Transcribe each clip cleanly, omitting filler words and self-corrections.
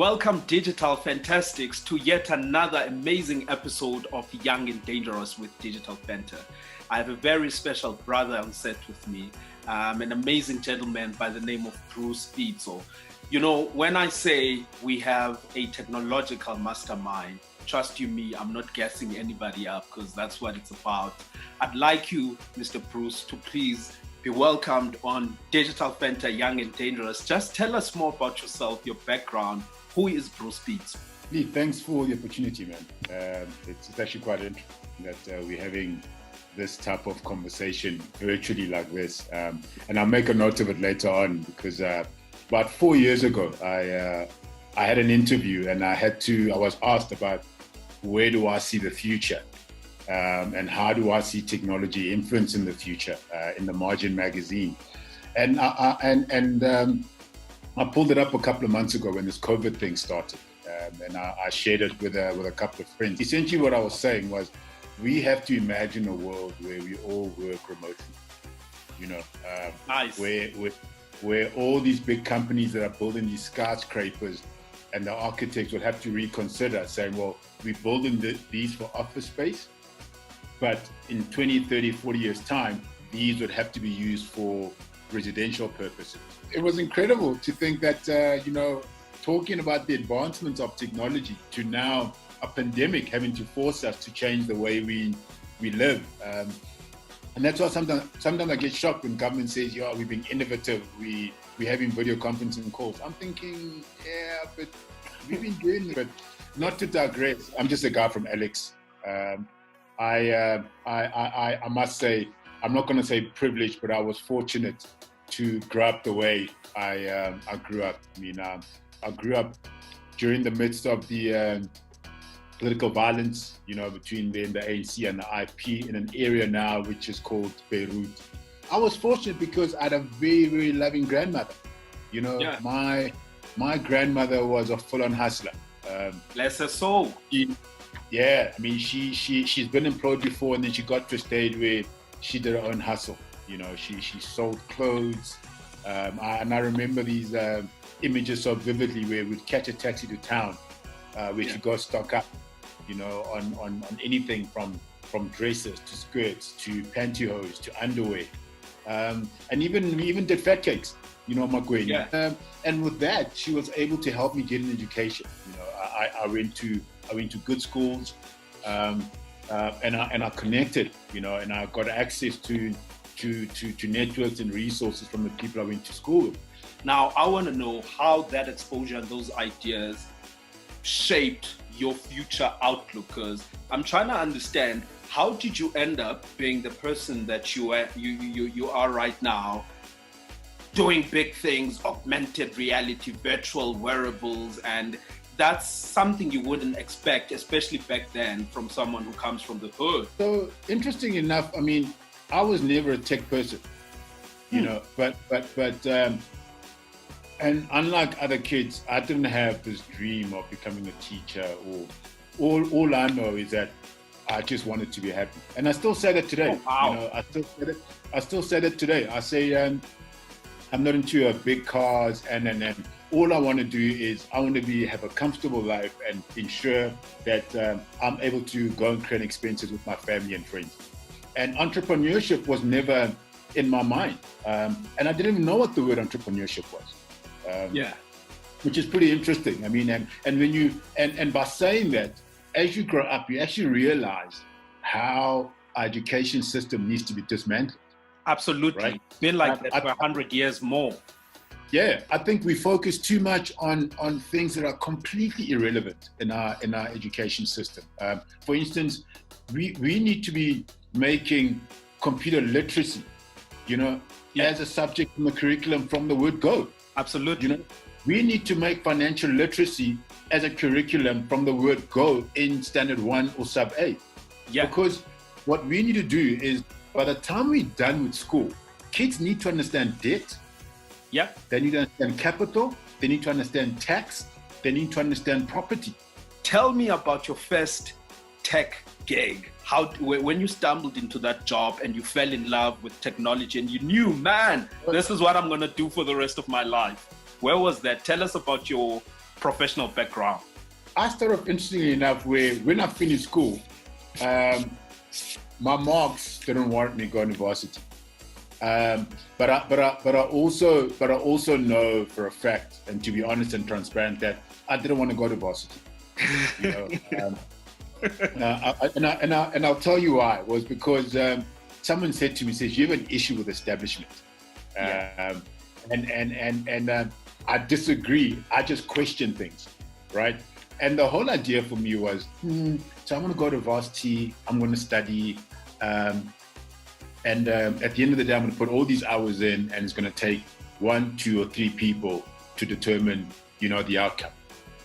Welcome, Digital Fantastics, to yet another amazing episode of Young and Dangerous with Digital Fanta. I have a very special brother on set with me, an amazing gentleman by the name of Bruce Pitso. You know, when I say we have a technological mastermind, trust you me, I'm not gassing anybody up because that's what it's about. I'd like you, Mr. Bruce, to please be welcomed on Digital Fanta, Young and Dangerous. Just tell us more about yourself, your background. Who is Bruce Pitso? Lee, thanks for the opportunity, man. It's actually quite interesting that we're having this type of conversation virtually like this. And I'll make a note of it later on because about 4 years ago, I had an interview and I was asked about where do I see the future and how do I see technology influencing the future in the Margin magazine. And I pulled it up a couple of months ago when this COVID thing started, and I shared it with a couple of friends. Essentially what I was saying was, we have to imagine a world where we all work remotely, you know, Nice. where all these big companies that are building these skyscrapers and the architects will have to reconsider saying, well, we're building these for office space, but in 20, 30, 40 years time, these would have to be used for residential purposes. It was incredible to think that, talking about the advancements of technology to now a pandemic having to force us to change the way we live. And that's why sometimes I get shocked when government says, yeah, we're being innovative, we're having video conferencing calls. I'm thinking, yeah, but we've been doing it. But not to digress, I'm just a guy from Alex. I must say, I'm not going to say privileged, but I was fortunate to grow up the way I grew up. I mean, I grew up during the midst of the political violence, between the ANC and the IP in an area now which is called Beirut. I was fortunate because I had a very, very loving grandmother. Yeah. My grandmother was a full-on hustler. Bless her soul. Yeah, I mean, she's been employed before, and then she got to a stage where she did her own hustle. She sold clothes. And I remember these images so vividly where we'd catch a taxi to town, where she go stock up, on anything from dresses to skirts to pantyhose to underwear. And even did fat cakes, Magwenya. Yeah. And with that, she was able to help me get an education. I went to good schools, and I connected, and I got access to networks and resources from the people I went to school with. Now, I want to know how that exposure and those ideas shaped your future outlook, because I'm trying to understand, how did you end up being the person that you are right now, doing big things, augmented reality, virtual wearables, and that's something you wouldn't expect, especially back then, from someone who comes from the hood. So interesting enough, I mean, I was never a tech person, but and unlike other kids, I didn't have this dream of becoming a teacher, or all I know is that I just wanted to be happy. And I still say that today. Oh, wow. I still say that today. I say, I'm not into big cars and all I want to do is I want to have a comfortable life and ensure that I'm able to go and create experiences with my family and friends. And entrepreneurship was never in my mind. And I didn't even know what the word entrepreneurship was. Which is pretty interesting. I mean, and when you, and by saying that, as you grow up, you actually realize how our education system needs to be dismantled. Absolutely. Right? It's been like that for 100 years more. Yeah, I think we focus too much on things that are completely irrelevant in our education system. For instance, we need to be making computer literacy, as a subject in the curriculum from the word go. Absolutely. We need to make financial literacy as a curriculum from the word go in standard 1 or sub A. Yeah. Because what we need to do is, by the time we're done with school, kids need to understand debt. Yeah. They need to understand capital. They need to understand tax. They need to understand property. Tell me about your first tech gig. When you stumbled into that job and you fell in love with technology and you knew, man, this is what I'm going to do for the rest of my life. Where was that? Tell us about your professional background? I started off, interestingly enough, where when I finished school, my marks didn't warrant me going to varsity. But I also know for a fact, and to be honest and transparent, that I didn't want to go to varsity. You know, and I'll tell you why. Was because someone said to me, says, you have an issue with establishment. And I disagree. I just question things, right? And the whole idea for me was, so I'm going to go to varsity, I'm going to study, and at the end of the day, I'm going to put all these hours in, and it's going to take 1, 2, or 3 people to determine, you know, the outcome.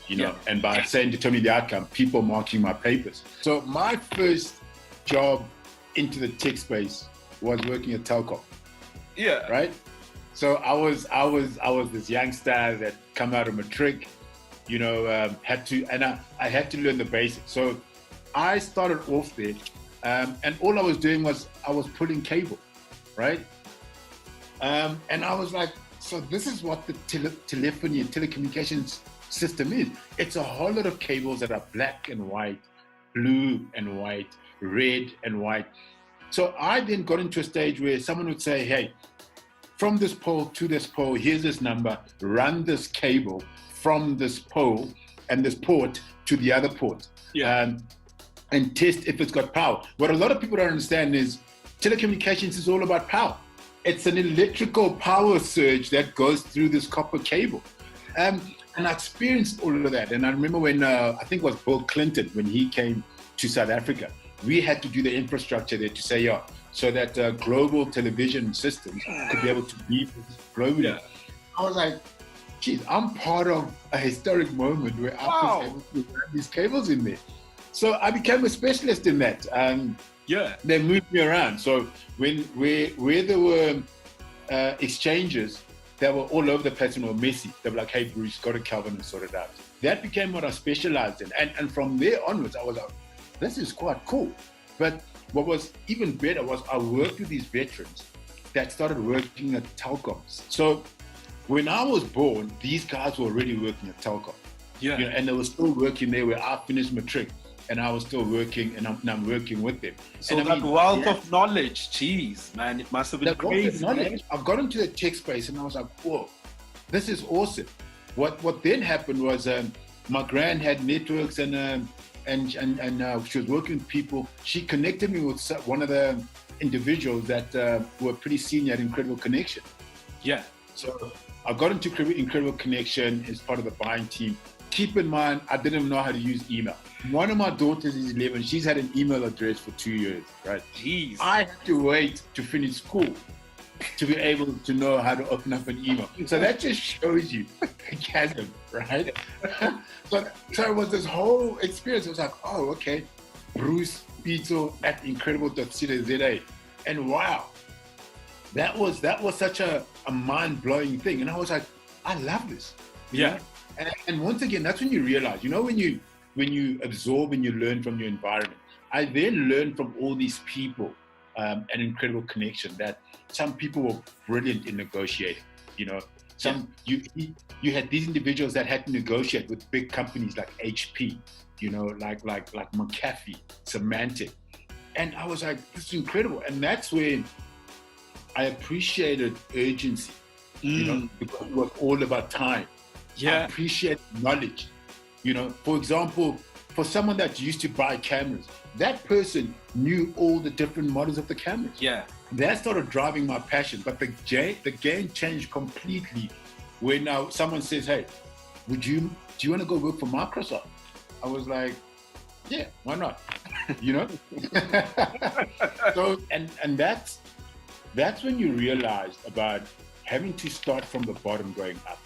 You know, and by saying determine the outcome, people marking my papers. So my first job into the tech space was working at Telkom. Yeah. Right. So I was this youngster that come out of matric, you know, I had to learn the basics. So I started off there, and all I was doing was I was pulling cable, right? And I was like, so this is what the telephony and telecommunications system is. It's a whole lot of cables that are black and white, blue and white, red and white. So I then got into a stage where someone would say, hey, from this pole to this pole, here's this number, run this cable from this pole and this port to the other port, and test if it's got power. What a lot of people don't understand is telecommunications is all about power. It's an electrical power surge that goes through this copper cable. And I experienced all of that. And I remember when, I think it was Bill Clinton, when he came to South Africa, we had to do the infrastructure there to say, so that global television systems could be able to be globally. Yeah. I was like, geez, I'm part of a historic moment where I was able to run these cables in there. So I became a specialist in that. They moved me around. So where there were exchanges that were all over the place and were messy, they were like, hey, Bruce, go to Calvin and sort it out. That became what I specialized in. And from there onwards, I was like, this is quite cool. But what was even better was I worked with these veterans that started working at Telcoms. So when I was born, these guys were already working at Telkom. Yeah. You know, and they were still working there where I finished matric, and I was still working, and I'm working with them. So and that wealth of knowledge, geez, man, it must have been crazy. I've got into the tech space, and I was like, whoa, this is awesome. What then happened was my gran had networks, and she was working with people. She connected me with one of the individuals that were pretty senior at Incredible Connection. Yeah. So I got into Incredible Connection as part of the buying team. Keep in mind, I didn't even know how to use email. One of my daughters is 11. She's had an email address for 2 years, right? Jeez. I had to wait to finish school to be able to know how to open up an email. So that just shows you the chasm, right? So it was this whole experience. It was like, oh, okay, Bruce Pitso at incredible.co.za. And wow, that was such a mind-blowing thing. And I was like, I love this. Yeah. And once again, that's when you realize, you know, when you absorb and you learn from your environment. I then learned from all these people, an incredible connection, that some people were brilliant in negotiating. You know, you had these individuals that had to negotiate with big companies like HP, you know, like McAfee, Symantec. And I was like, this is incredible. And that's when I appreciated urgency, you know, because it was all about time. Yeah. I appreciate knowledge. You know, for example, for someone that used to buy cameras, that person knew all the different models of the cameras. Yeah. That started driving my passion. But the game changed completely when now someone says, hey, do you want to go work for Microsoft? I was like, yeah, why not? You know? So, and that's when you realized about having to start from the bottom going up.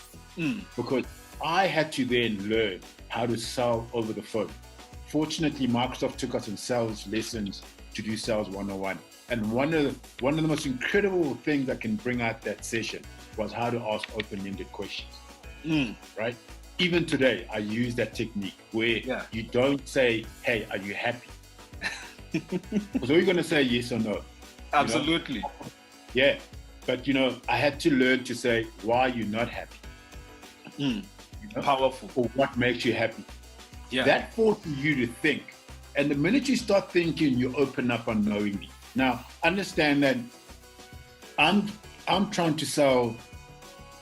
Because I had to then learn how to sell over the phone. Fortunately, Microsoft took us in sales lessons to do sales 101. And one of the most incredible things that can bring out that session was how to ask open-ended questions. Right? Even today, I use that technique where you don't say, hey, are you happy? Because all you're going to say yes or no. Absolutely. You know? Yeah. But, you know, I had to learn to say, why are you not happy? Powerful. Or what makes you happy. Yeah. That forces you to think. And the minute you start thinking, you open up unknowingly. Now, understand that I'm trying to sell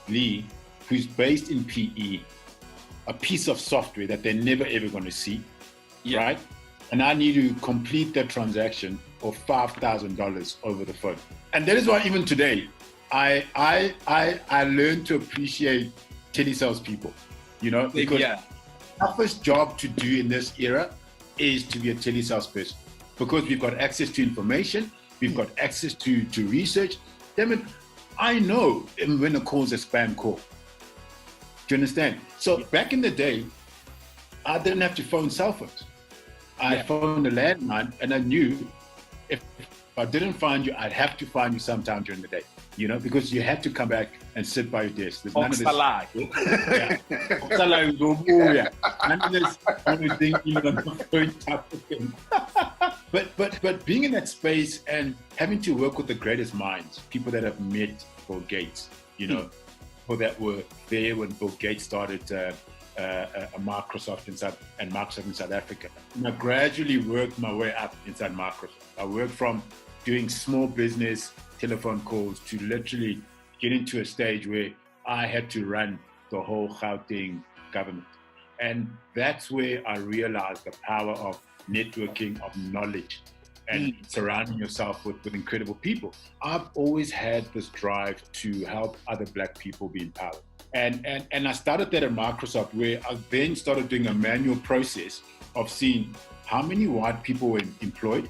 Lee, who's based in PE, a piece of software that they're never ever going to see, right? And I need to complete that transaction of $5,000 over the phone. And that is why even today, I learned to appreciate telesales people, because the toughest job to do in this era is to be a telesales person, because we've got access to information, we've got access to research. Damn it, I know when a call's a spam call. Do you understand? So back in the day, I didn't have to phone cell phones. I phoned a landline, and I knew if I didn't find you, I'd have to find you sometime during the day, because you had to come back and sit by your desk. There's none of this. None of this thing, on the phone type of thing. But being in that space and having to work with the greatest minds, people that have met Bill Gates, people that were there when Bill Gates started Microsoft in South Africa. And I gradually worked my way up inside Microsoft. I worked from doing small business telephone calls to literally getting to a stage where I had to run the whole Gauteng government. And that's where I realized the power of networking, of knowledge, and surrounding yourself with incredible people. I've always had this drive to help other Black people be empowered. And I started that at Microsoft, where I then started doing a manual process of seeing how many white people were employed,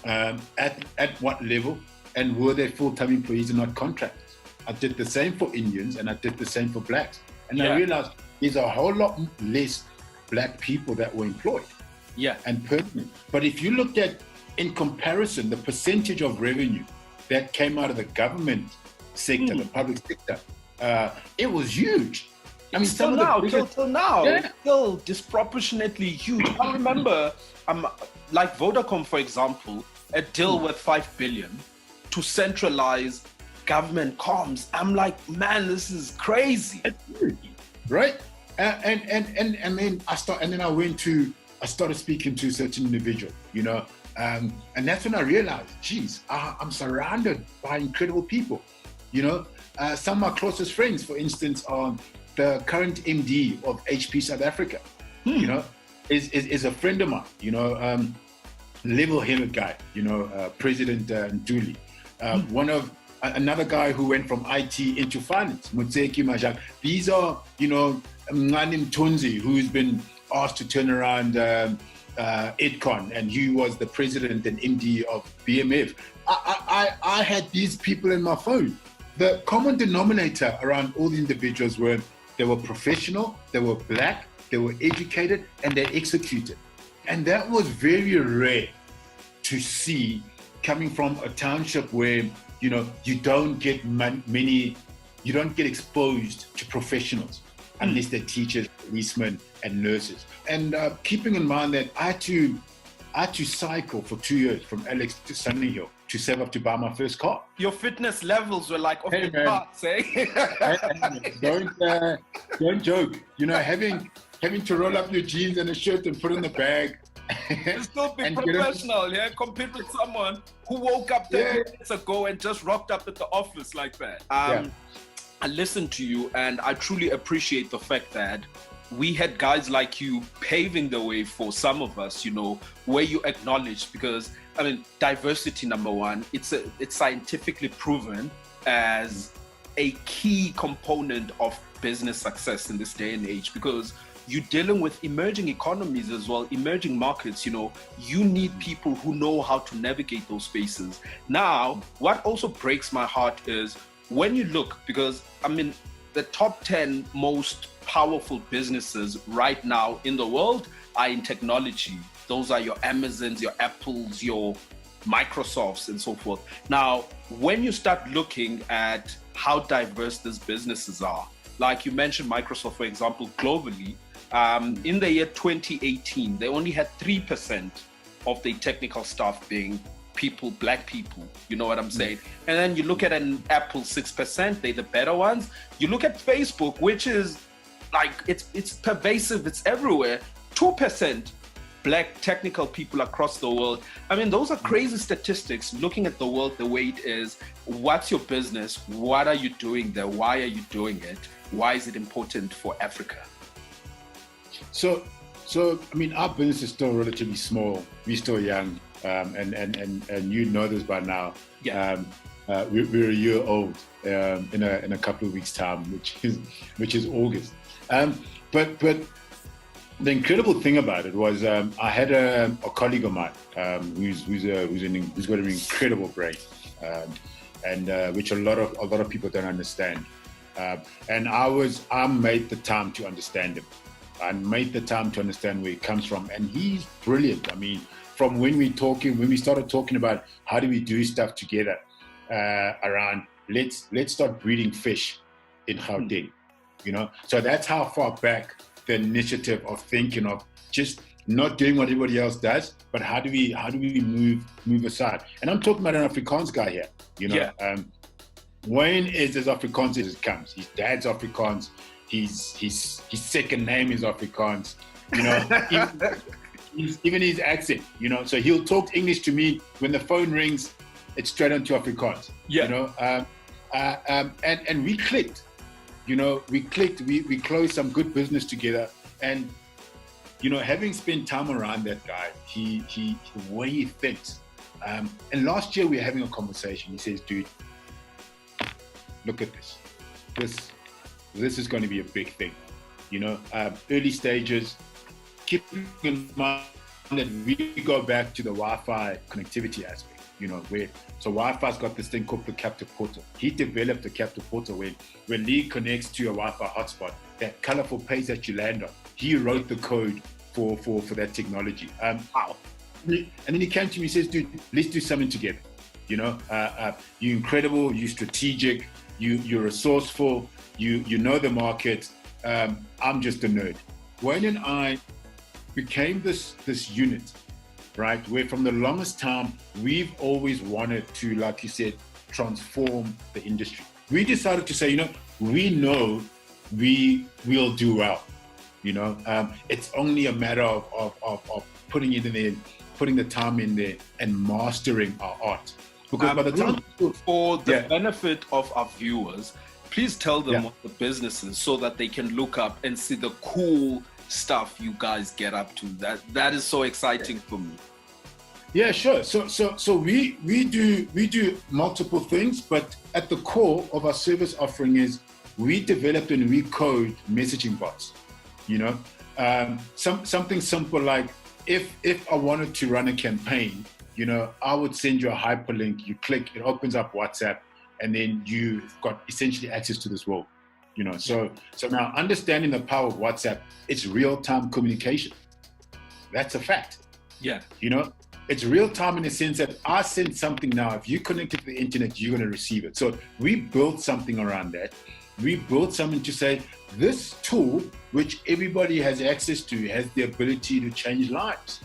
at what level, and were they full-time employees and not contractors. I did the same for Indians, and I did the same for Blacks. And I realized there's a whole lot less Black people that were employed. And permanent. But if you looked at, in comparison, the percentage of revenue that came out of the government sector, the public sector, it was huge. I mean, till now, still disproportionately huge. I remember, like Vodacom, for example, a deal worth 5 billion to centralize government comms. I'm like, man, this is crazy, right? And then I started speaking to certain individual, and that's when I realized, geez, I'm surrounded by incredible people, some of my closest friends, for instance, are the current MD of HP South Africa, is a friend of mine, level-headed guy, President Nduli. Another guy who went from IT into finance, Mutseki Majak. These are, Mngani Mthunzi, who's been asked to turn around Edcon, and he was the president and MD of BMF. I had these people in my phone. The common denominator around all the individuals were they were professional, they were Black, they were educated, and they executed. And that was very rare to see coming from a township where, you don't get you don't get exposed to professionals unless they're teachers, policemen, and nurses. And keeping in mind that I had to cycle for 2 years from Alex to Sunny Hill to save up to buy my first car. Your fitness levels were like off the charts, Don't joke. Having to roll up your jeans and a shirt and put in the bag. You're still be professional, compete with someone who woke up 10 minutes ago and just rocked up at the office like that. I listened to you, and I truly appreciate the fact that we had guys like you paving the way for some of us, where you acknowledge, because diversity, number one, it's scientifically proven as a key component of business success in this day and age, because you're dealing with emerging economies as well, emerging markets, you need people who know how to navigate those spaces. Now, what also breaks my heart is when you look, because the top 10 most powerful businesses right now in the world are in technology. Those are your Amazons, your Apples, your Microsofts, and so forth. Now, when you start looking at how diverse these businesses are, like you mentioned Microsoft, for example, globally, in the year 2018, they only had 3% of their technical staff being Black people, you know what I'm saying? And then you look at an Apple, 6%, they're the better ones. You look at Facebook, which is like it's pervasive, it's everywhere. 2% Black technical people across the world. I mean, those are crazy statistics. Looking at the world the way it is, what's your business? What are you doing there? Why are you doing it? Why is it important for Africa? So I mean, our business is still relatively small. We're still young, and you know this by now. Yeah. We're a year old in a couple of weeks' time, which is August. But the incredible thing about it was I had a colleague of mine who's got an incredible brain, and which a lot of people don't understand. And I made the time to understand him. I made the time to understand where he comes from, and he's brilliant. I mean, from when we started talking about how do we do stuff together around let's start breeding fish in Gauteng, you know. So that's how far back the initiative of thinking of just not doing what everybody else does, but how do we move aside? And I'm talking about an Afrikaans guy here, you know. Yeah. Wayne is as Afrikaans as it comes. His dad's Afrikaans. His second name is Afrikaans. You know, even his accent. You know, so he'll talk English to me when the phone rings. It's straight onto Afrikaans. Yeah. You know, and we clicked. You know, we closed some good business together, and you know, having spent time around that guy, he the way he thinks. And last year we were having a conversation. He says, "Dude, look at this. This is going to be a big thing. You know, early stages. Keep in mind that we go back to the Wi-Fi connectivity aspect. You know, so Wi-Fi's got this thing called the captive portal. He developed the captive portal where Lee connects to a Wi-Fi hotspot, that colorful page that you land on. He wrote the code for that technology. Wow. And then he came to me and says, dude, let's do something together. You know, you're incredible, you're strategic, you're resourceful, you know the market. I'm just a nerd. Wayne and I became this unit, right? Where from the longest time, we've always wanted to, like you said, transform the industry. We decided to say, you know we'll do well. You know, it's only a matter of putting it in there, putting the time in there, and mastering our art. Because by the time, for the benefit of our viewers, please tell them what the business is so that they can look up and see the cool stuff you guys get up to. That is so exciting for me. Yeah, sure. So we do multiple things, but at the core of our service offering is we developed and we code messaging bots. You know, something simple like if I wanted to run a campaign, you know, I would send you a hyperlink. You click, it opens up WhatsApp, and then you've got essentially access to this world. You know, so now understanding the power of WhatsApp, it's real-time communication. That's a fact. Yeah. You know, it's real-time in the sense that I send something now. If you connect it to the internet, you're going to receive it. So we built something around that. We built something to say this tool, which everybody has access to, has the ability to change lives.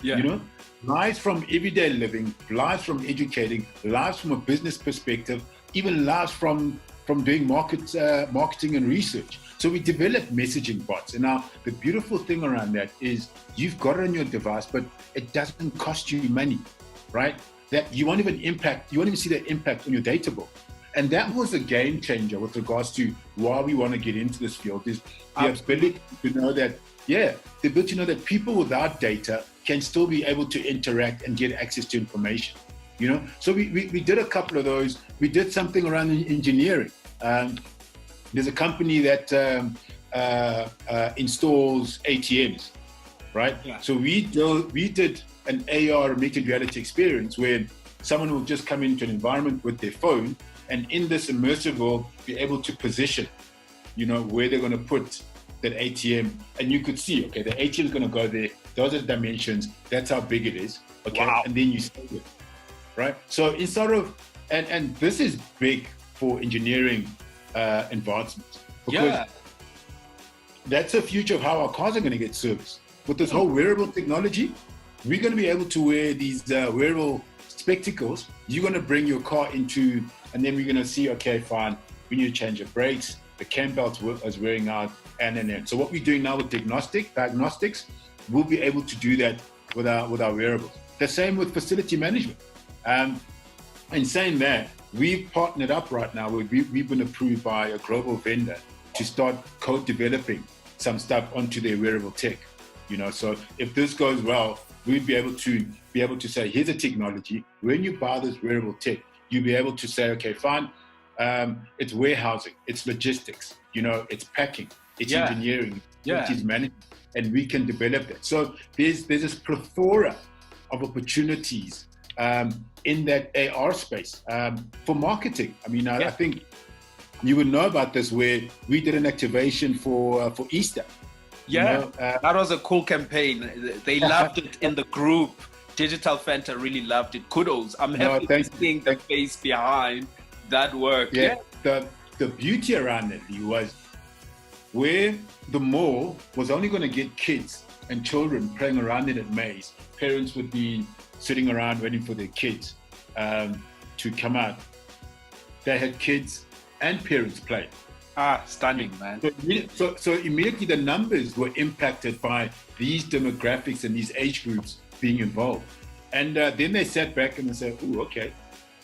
Yeah. You know, lives from everyday living, lives from educating, lives from a business perspective, even lives from doing marketing and research. So we developed messaging bots. And now the beautiful thing around that is you've got it on your device, but it doesn't cost you money, right? That you won't even see the impact on your data book. And that was a game changer with regards to why we want to get into this field, is the ability to know that people without data can still be able to interact and get access to information. You know, so we did a couple of those. We did something around engineering. There's a company that installs ATMs, right? Yeah. So we did an AR augmented reality experience where someone will just come into an environment with their phone, and in this immersive world, be able to position, you know, where they're going to put that ATM, and you could see, okay, the ATM is going to go there. Those are the dimensions. That's how big it is. Okay, wow. And then you save it, right? So it's sort of, and this is big for engineering advancements, because that's the future of how our cars are going to get serviced. With this whole wearable technology, we're going to be able to wear these wearable spectacles. You're going to bring your car into, and then we're going to see, okay, fine, we need to change the brakes, the cam belt is wearing out, and. So what we're doing now with diagnostics, we'll be able to do that with our wearables. The same with facility management. In saying that, we've partnered up right now. We've been approved by a global vendor to start co-developing some stuff onto their wearable tech. So if this goes well, we'd be able to say, here's a technology. When you buy this wearable tech, you'll be able to say, okay, fine, it's warehousing, it's logistics, it's packing, it's engineering, it's management, and we can develop that. So there's this plethora of opportunities in that AR space for marketing. I think you would know about this, where we did an activation for Easter. That was a cool campaign. They loved it in the group. Digital Fanta really loved it. Kudos. I'm happy to see the face behind that work. The beauty around it was where the mall was only going to get kids and children playing around in a maze. Parents would be sitting around waiting for their kids to come out. They had kids and parents playing. Stunning, man. So immediately the numbers were impacted by these demographics and these age groups being involved. And then they sat back and they said, "Oh, okay,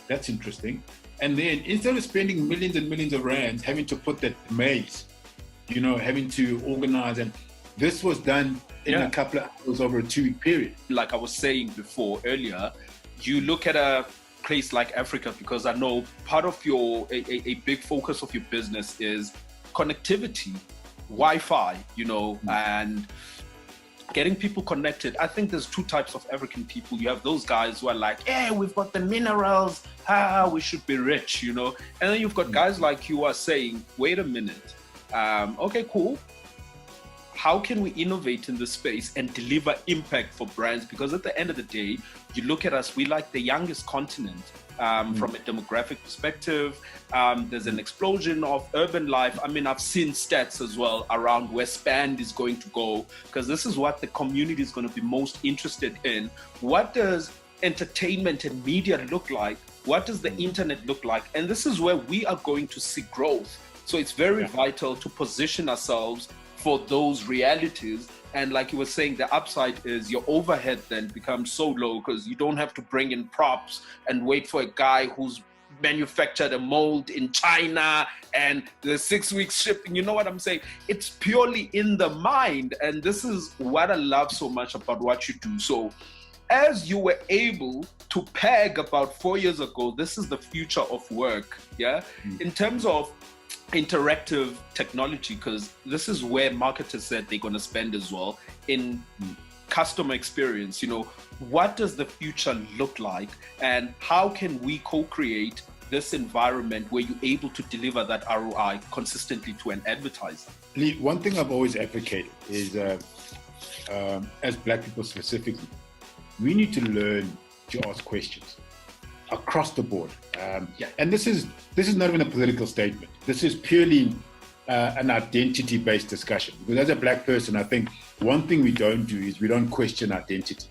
that's interesting." And then instead of spending millions and millions of rands having to put that maze, having to organize, and this was done in a couple of hours over a 2-week period. Like I was saying before earlier, you look at a place like Africa, because I know part of a big focus of your business is connectivity, Wi-Fi, and getting people connected. I think there's 2 types of African people. You have those guys who are like, hey, we've got the minerals, we should be rich, and then you've got guys like you are saying, wait a minute, okay, cool. How can we innovate in this space and deliver impact for brands? Because at the end of the day, you look at us, we're like the youngest continent from a demographic perspective. There's an explosion of urban life. I've seen stats as well around where spend is going to go, because this is what the community is going to be most interested in. What does entertainment and media look like? What does the internet look like? And this is where we are going to see growth. So it's very vital to position ourselves for those realities. And like you were saying, the upside is your overhead then becomes so low, because you don't have to bring in props and wait for a guy who's manufactured a mold in China and the 6 weeks shipping. You know what I'm saying? It's purely in the mind. And this is what I love so much about what you do. So as you were able to peg about 4 years ago, this is the future of work, in terms of interactive technology, because this is where marketers said they're going to spend as well in customer experience. What does the future look like, and how can we co-create this environment where you're able to deliver that ROI consistently to an advertiser? Lee, one thing I've always advocated is, as Black people specifically, we need to learn to ask questions across the board. And this is not even a political statement. This is purely an identity-based discussion. Because as a Black person, I think one thing we don't do is we don't question identity.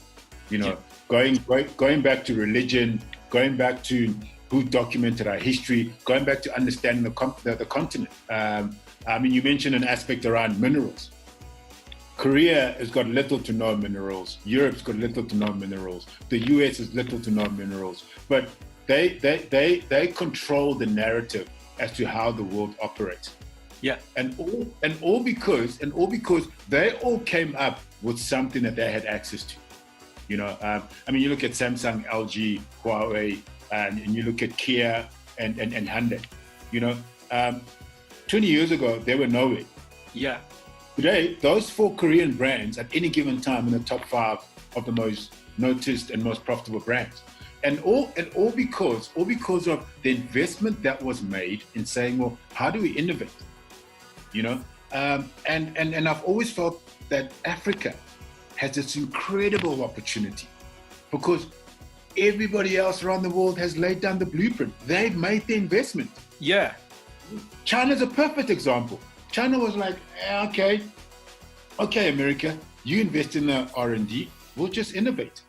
Going back to religion, going back to who documented our history, going back to understanding the continent. You mentioned an aspect around minerals. Korea has got little to no minerals. Europe's got little to no minerals. The US has little to no minerals. But they control the narrative as to how the world operates. And all because they all came up with something that they had access to. You look at Samsung, LG, Huawei, and you look at Kia and Hyundai. 20 years ago they were nowhere. Today, those 4 Korean brands at any given time in the top 5 of the most noticed and most profitable brands. And all because of the investment that was made in saying, well, how do we innovate? And I've always felt that Africa has this incredible opportunity, because everybody else around the world has laid down the blueprint. They've made the investment. China's a perfect example. China was like, okay, America, you invest in the R&D, we'll just innovate.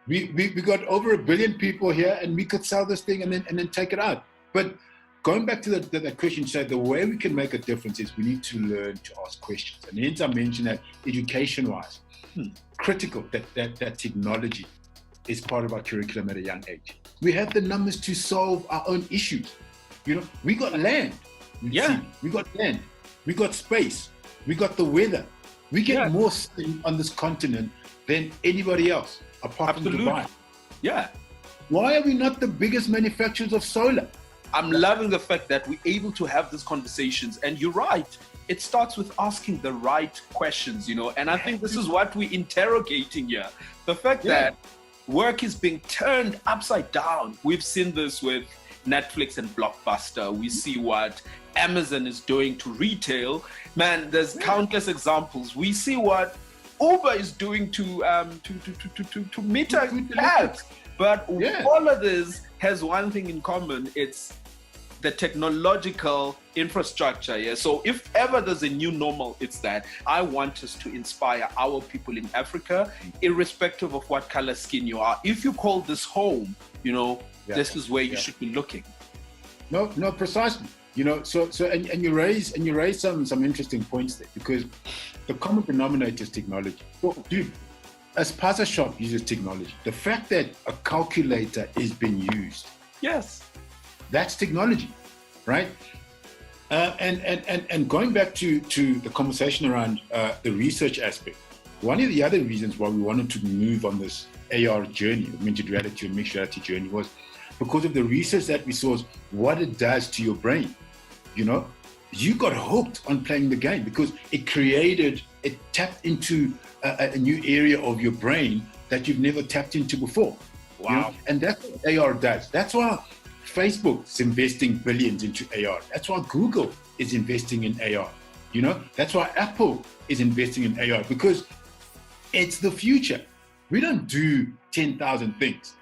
We got over 1 billion people here, and we could sell this thing and then take it out. But going back to that question, so the way we can make a difference is we need to learn to ask questions. And hence I mentioned that education-wise, critical that technology is part of our curriculum at a young age. We have the numbers to solve our own issues. You know, we got land. We got land. We got space. We got the weather. We get more sun on this continent than anybody else, apart from Dubai. Yeah. Why are we not the biggest manufacturers of solar? I'm loving the fact that we're able to have these conversations. And you're right. It starts with asking the right questions, you know. And I think this is what we're interrogating here. The fact that work is being turned upside down. We've seen this with Netflix and Blockbuster. We see what Amazon is doing to retail. Man, there's countless examples. We see what Uber is doing to meter cabs. But all of this has one thing in common. It's the technological infrastructure. Yeah. So if ever there's a new normal, it's that. I want us to inspire our people in Africa, irrespective of what color skin you are. If you call this home, you know, this is where you should be looking. No, precisely. You know, so you raise some interesting points there, because the common denominator is technology. Well, dude, as Spaza Shop uses technology, the fact that a calculator is being used, that's technology, right? And going back to the conversation around the research aspect, one of the other reasons why we wanted to move on this AR journey, augmented reality and mixed reality journey, was because of the research that we saw, what it does to your brain. You know, you got hooked on playing the game because it tapped into a new area of your brain that you've never tapped into before. Wow. You know? And that's what AR does. That's why Facebook's investing billions into AR. That's why Google is investing in AR. You know, that's why Apple is investing in AR, because it's the future. We don't do 10,000 things.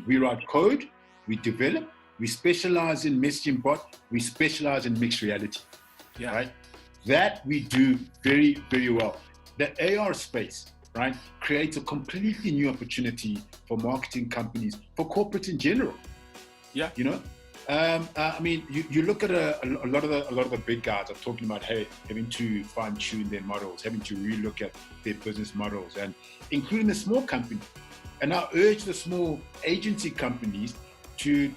We write code, we develop, we specialize in messaging bot, we specialize in mixed reality. Right? That we do very, very well. The AR space, right, creates a completely new opportunity for marketing companies, for corporate in general. You know, I mean, you look at a lot of the big guys are talking about, hey, having to fine tune their models, having to relook at their business models, and including the small company. And I urge the small agency companies to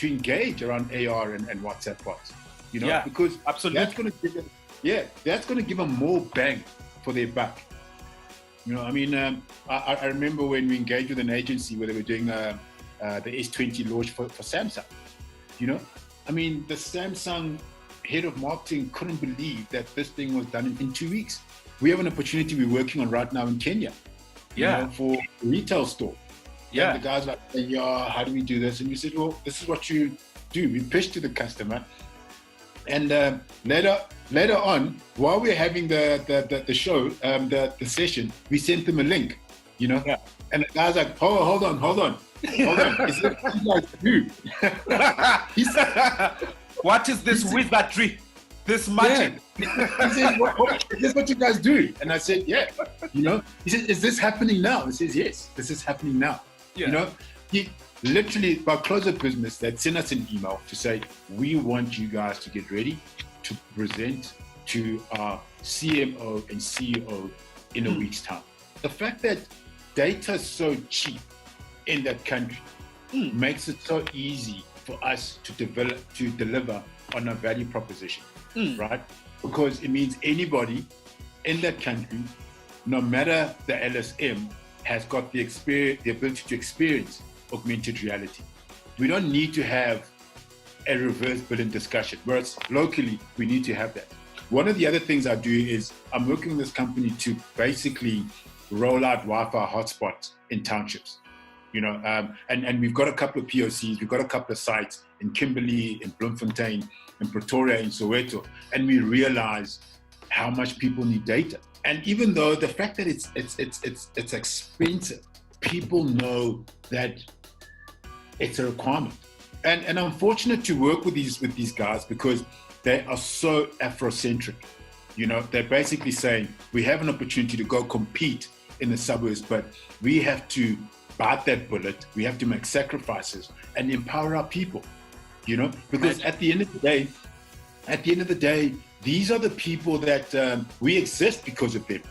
engage around AR and WhatsApp bots. You know, because absolutely, that's going to give them more bang for their buck. You know, I mean, I remember when we engaged with an agency where they were doing the S20 launch for Samsung. You know, I mean, the Samsung head of marketing couldn't believe that this thing was done in 2 weeks. We have an opportunity we're working on right now in Kenya. You know, for a retail store. And the guys like, how do we do this? And we said, well, this is what you do. We pitch to the customer. And later on, while we're having the show, the session, we sent them a link, you know? And the guy's like, hold on. Is this what you guys do? He said, what is this wizardry? This magic? He said, is this what you guys do? And I said, yeah. You know? He said, is this happening now? He says, yes, this is happening now. You know? He literally, by close of business, they'd send us an email to say, we want you guys to get ready to present to our CMO and CEO in a week's time. The fact that data is so cheap in that country makes it so easy for us to deliver on our value proposition, right? Because it means anybody in that country, no matter the LSM, has got the ability to experience augmented reality. We don't need to have a reverse billing discussion, whereas locally we need to have that. One of the other things I do is I'm working with this company to basically roll out Wi-Fi hotspots in townships. You know, and we've got a couple of POCs, we've got a couple of sites in Kimberley, in Bloemfontein, in Pretoria, in Soweto, and we realize how much people need data. And even though the fact that it's expensive, people know that it's a requirement. And I'm fortunate to work with these guys because they are so Afrocentric. You know, they're basically saying we have an opportunity to go compete in the suburbs, but we have to bite that bullet. We have to make sacrifices and empower our people. you know, because at the end of the day, these are the people that we exist because of them.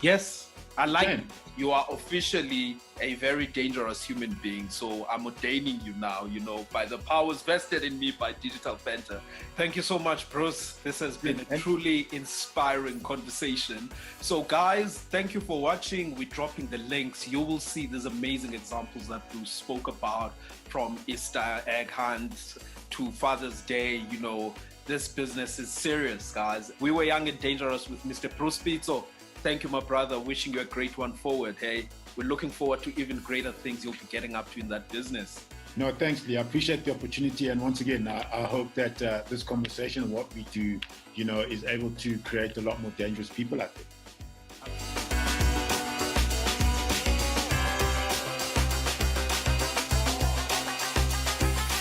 Yes, I like it. You are officially a very dangerous human being. So I'm ordaining you now, you know, by the powers vested in me by Digital Penta. Thank you so much, Bruce. This has been a truly inspiring conversation. So guys, thank you for watching. We're dropping the links. You will see these amazing examples that Bruce spoke about, from Easter egg hunts to Father's Day. You know, this business is serious, guys. We were young and dangerous with Mr. Bruce Pitso. Thank you, my brother. Wishing you a great one forward. Hey, we're looking forward to even greater things you'll be getting up to in that business. No, thanks, Lee. I appreciate the opportunity. And once again, I hope that this conversation and what we do, you know, is able to create a lot more dangerous people out there.